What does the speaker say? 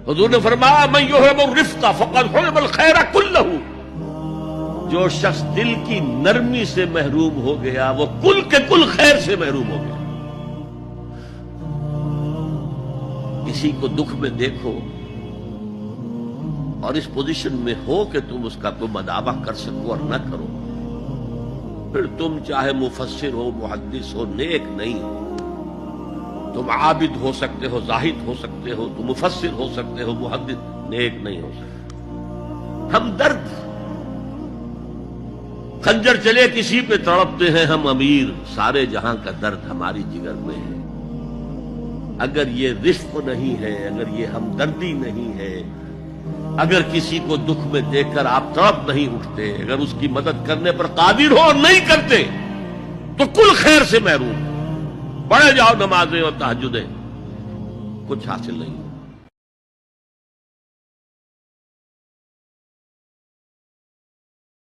حضور نے فرمایا من یحرم الرفق فقد حرم الخیر کلہ، جو شخص دل کی نرمی سے محروم ہو گیا وہ کل کے کل خیر سے محروم ہو گیا۔ کسی کو دکھ میں دیکھو اور اس پوزیشن میں ہو کہ تم اس کا کوئی مداوع کر سکو اور نہ کرو، پھر تم چاہے مفسر ہو، محدث ہو، نیک نہیں ہو۔ تم عابد ہو سکتے ہو، زاہد ہو سکتے ہو، تم مفسر ہو سکتے ہو، محدث، نیک نہیں ہو سکتے۔ ہم درد، خنجر چلے کسی پہ تڑپتے ہیں ہم امیر، سارے جہاں کا درد ہماری جگر میں ہے۔ اگر یہ رفق نہیں ہے، اگر یہ ہمدردی نہیں ہے، اگر کسی کو دکھ میں دیکھ کر آپ تڑپ نہیں اٹھتے، اگر اس کی مدد کرنے پر قادر ہو اور نہیں کرتے تو کل خیر سے محروم۔ پڑھے جاؤ نمازیں اور تہجدیں، کچھ حاصل نہیں۔